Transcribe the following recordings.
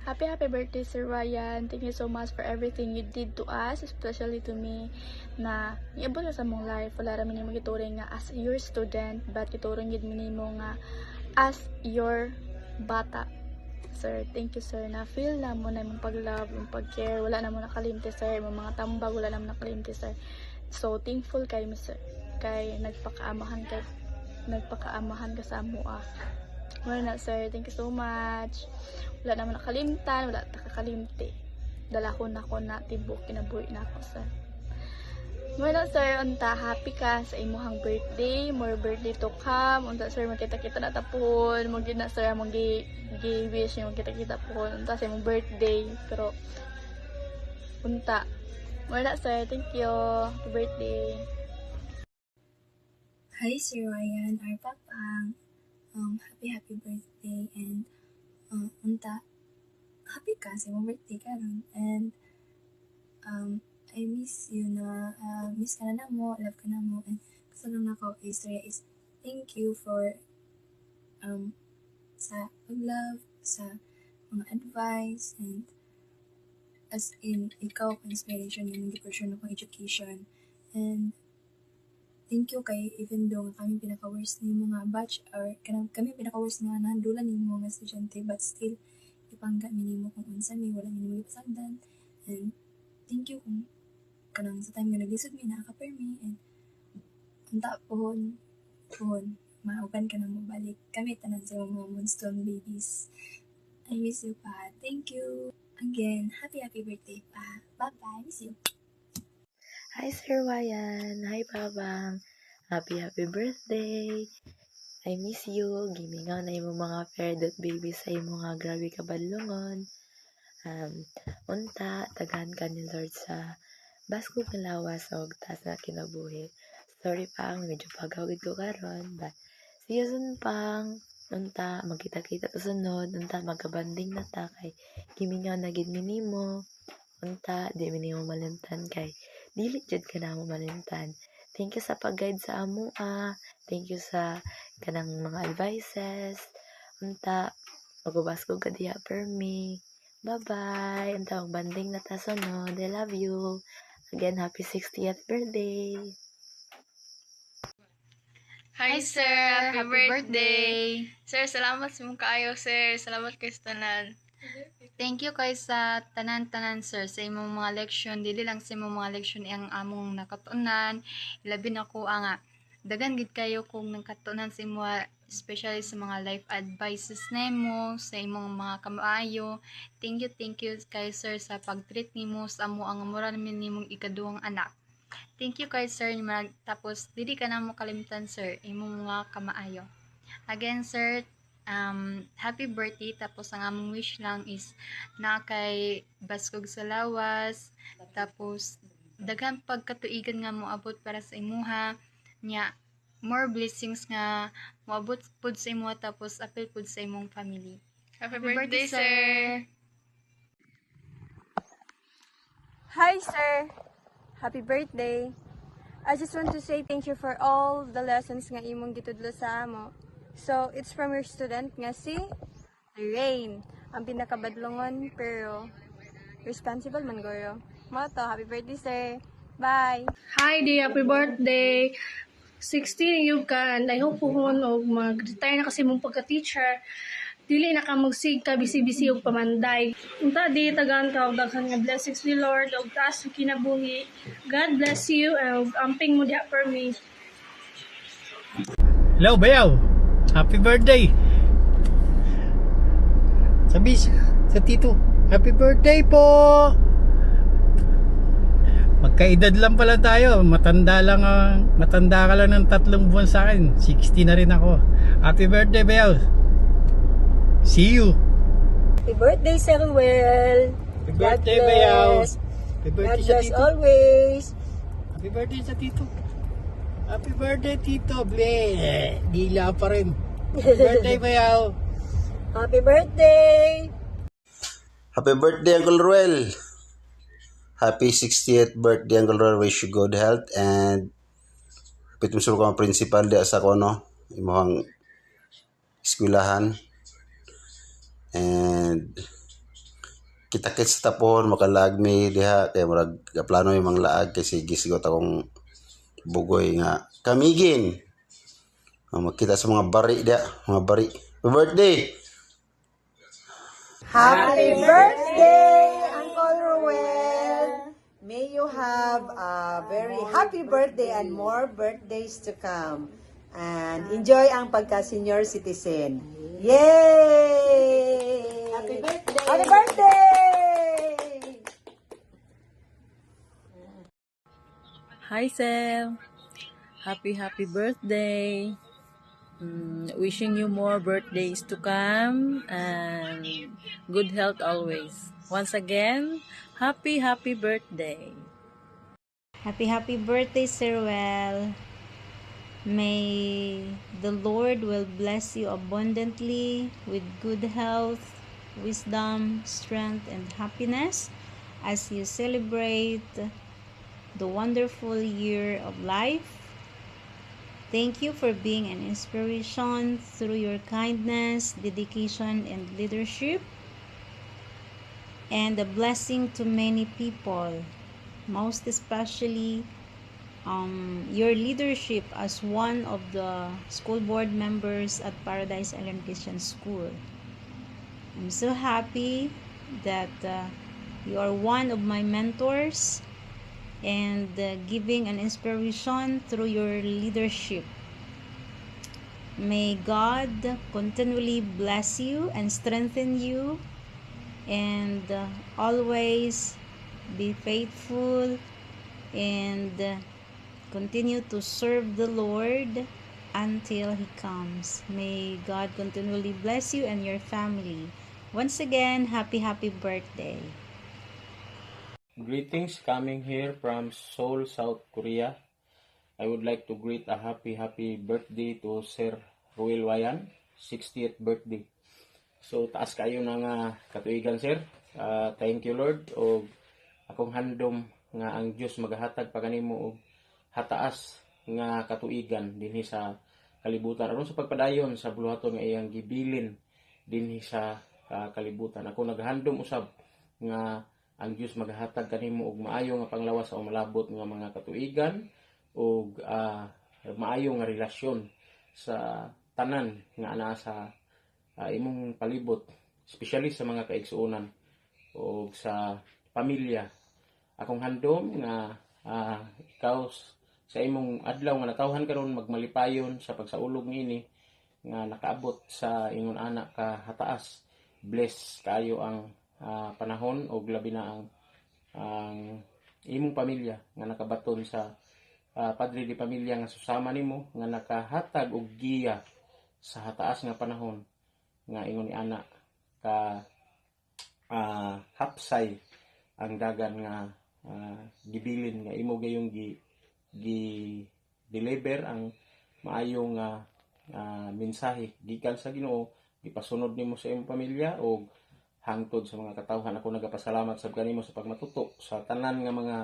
Happy birthday, Sir Ryan. Thank you so much for everything you did to us, especially to me, na iabot na sa mong life. Wala ramin mo gituring nga as your student, but gituring yun minimo nga as your bata. Sir, thank you, sir, na feel na mo na yung pag-love, yung pag-care. Wala na mo nakalimti, sir. Yung mga tambag, wala na mo nakalimti, sir. So, thankful kay mo, sir. Kay nagpakaamahan ka sa amoa. Wala na, sir. Thank you so much. Wala naman nakalimtan, wala nakakalimti. Dalahon ako na tibok kinabuhi na ako, sir. Wala, sir, unta happy ka sa imuhang birthday, more birthday to come. Unta, sir, magkita-kita na tapon. Magina, sir, mag-wish yung magkita-kita po. Unta sa imong birthday, pero unta. Wala, sir, thank you. Happy birthday. Hi, Sir Ryan, our papang. Happy birthday, and unta, happy ka sa imong birthday karon, and I miss you na, miss ka na namo, love ka namo, and gusto lang nako istorya is thank you for sa pag-love, sa mga advice, and as in ikaw ang inspiration ng depression akong education, and thank you kay even though kami pinaka-worst ni mga batch or kami pinaka-worst nga nahandulan ni mga estudyante, but still ipangga minimo kung unsa mi wala minimo ipasagdan, and thank you kung kanang sa time nga naglisod mi nakaka-permi, and unta pohon mauban ka na mo balik kami tanan sa mga Moonstone babies. I miss you pa. Thank you again. Happy birthday pa. Bye bye. Miss you. Hi, Sir Ryan. Hi, Babang. Happy birthday. I miss you. Gimingaw na imong mga fair.baby sa imong nga grabe kabadlongon. Unta, tagahan ka ni Lord sa basko nga lawas o tas na kinabuhi. Sorry pang, medyo pagawid ko karon, but see you soon pang. Unta, magkita-kita to sunod. Unta, magkabanding na ta kay gimingaw na gid minimo. Unta, di minimo malimtan kay dili jud ka na mo malimtan. Thank you sa pag-guide sa amoa. Thank you sa kanang mga advices. Unta, magbabasko ka diha per me. Bye-bye. Unta, magbanding na ta sunod. I love you. Again, happy 60th birthday. Hi, sir. Happy birthday. Sir, salamat sa mong kaayo, sir. Salamat kay sa tanan. Thank you kay sa tanan-tanan, sir, sa imong mga leksyon. Dili lang sa imong mga leksyon ang among nakatunan. Ilabi na ko nga dagan gid kayo kung nakatunan sa imo, especially sa mga life advices nemo sa imong mga kamaayo. Thank you kay sir sa pag-treat nimo sa amo ang moral nimong ikaduhang anak. Thank you kay sir tapos dili ka na mo kalimtan, sir, imong mga kamaayo. Again, sir, happy birthday. Tapos ang among wish lang is na kay baskog sa lawas, tapos daghang pagkatuigan nga moabot para sa imuha nya, more blessings nga moabot pud sa imuha, tapos apil pud sa imong family. Happy birthday, sir. Hi, sir. Happy birthday. I just want to say thank you for all the lessons nga imong gitudlo sa amo. So, it's from your student nga si Rain. Ang pinakabadlongon pero responsible man guro. Moto, happy birthday, sir. Bye. Hi, di happy birthday. 16 yung ka, and I hope puhon o mag-retire na kasi mong pagka-teacher. Dili na ka magsig ka, bisi-bisi og pamanday. Unta di tagaan ka og daghan nga blessings ni Lord og taas ang kinabuhi. God bless you and amping mo diha per me. Hello, Bayaw. Happy birthday. Sabi sa tito, happy birthday po. Magkaedad lang pala tayo. Matanda ka lang ng 3 buwan sa akin. 60 na rin ako. Happy birthday, Bayaw. See you. Happy birthday, Sir Ruel. Happy birthday, Bayaw. Happy birthday sa tito. Always. Happy birthday sa tito. Happy birthday, Tito. Bleh. Dila pa rin. Happy birthday, Bayaw. Happy birthday. Happy birthday, Uncle Ruel. Happy 60th birthday, Uncle Ruel. Wish you good health and pitumsul ko ang principal di sa kono. Imong eskwelahan. And kita-kits sa tapon, makalag mi diha, kay murag plano yung mga laag, kasi gisigot akong bugoy nga kamigin. Makita sa mga bari diha, mga bari. Happy birthday! Happy birthday, Uncle Ruel! May you have a very happy birthday and more birthdays to come. And enjoy ang pagka-senior citizen. Yay! Happy birthday! Happy birthday! Hi, Sel. Happy birthday. Wishing you more birthdays to come and good health always. Once again, happy birthday. Happy birthday, Sir Well. May the Lord will bless you abundantly with good health, wisdom, strength, and happiness as you celebrate the wonderful year of life. Thank you for being an inspiration through your kindness, dedication, and leadership, and a blessing to many people, most especially your leadership as one of the school board members at Paradise Island Christian School. I'm so happy that you are one of my mentors and giving an inspiration through your leadership. May God continually bless you and strengthen you, and always be faithful and continue to serve the Lord until He comes. May God continually bless you and your family. Once again, happy birthday. Greetings coming here from Seoul, South Korea. I would like to greet a happy birthday to Sir Ruel Wayan, 60th birthday. So taas kayo ng katuigan, sir. Thank you, Lord. O akong handom nga ang Diyos magahatag pa kanimo og hataas nga katuigan dinhi sa kalibutan aron sa pagpadayon sa buluhaton nga iyang gibilin dinhi sa kalibutan. Ako naghandom usab nga ang Diyos maghatag kanimo og maayo nga panglawas sa malabot nga mga katuigan og maayo nga relasyon sa tanan nga ana sa imong palibot, especially sa mga kaigsuonan o sa pamilya. Akong handom nga ikaw sa imong adlaw nga natawhan karon magmalipayon sa pagsaulog niini nga nakaabot sa ingon anak ka hataas. Bless kayo ang panahon o labi na ang imong pamilya nga nakabaton sa padre di pamilya nga susama nimo nga nakahatag og giya sa hataas nga panahon nga ingon ni anak ka hapsay ang dagan nga gibilin nga imo gayong gi deliver ang maayong mensahe gikan sa Ginoo, gipasunod nimo sa imong pamilya o hangtod sa mga katawhan. Ako nagapasalamat sa kanimo sa pagmatuto sa tanan nga mga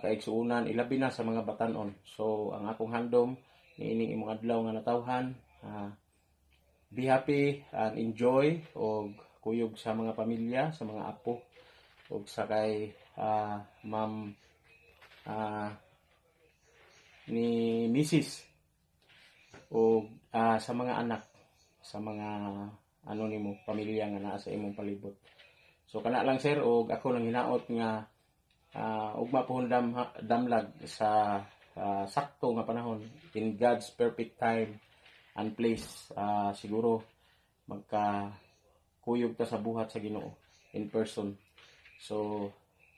kaigsuonan, ilabi na sa mga batanon. So ang akong handom niining imong adlaw nga natawhan, be happy and enjoy og kuyog sa mga pamilya, sa mga apo og sa kay ma'am ni Mrs. o sa mga anak, sa mga nimo pamilya nga naa sa imong palibot. So kana lang, sir, og ako nang hinaot nga ugma pohon damlag sa sakto nga panahon in God's perfect time and place. Siguro magka kuyog ta sa buhat sa Ginoo in person. So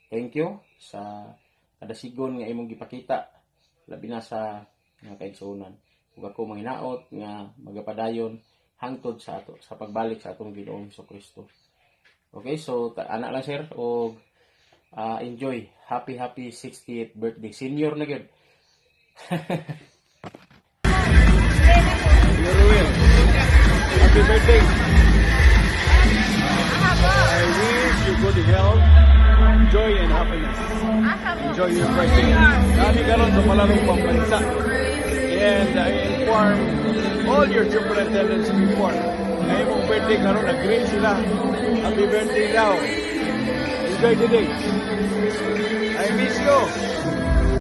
thank you sa kada sigon nga imong gipakita labi na sa nga kaigsuonan. Ug ako manghinaot nga magapadayon hangtod sa ato sa pagbalik sa atong Ginoong Hesukristo. Okay, so ana lang, sir, og enjoy. Happy 60th birthday. Senior na gyud. Happy birthday. I wish you good health, joy, and happiness. Enjoy your birthday. Kami karon sa Malarong Pambansa. And I inform all your superintendents before. Ngayon mong birthday karon, agree sila. Happy birthday daw. Enjoy the day.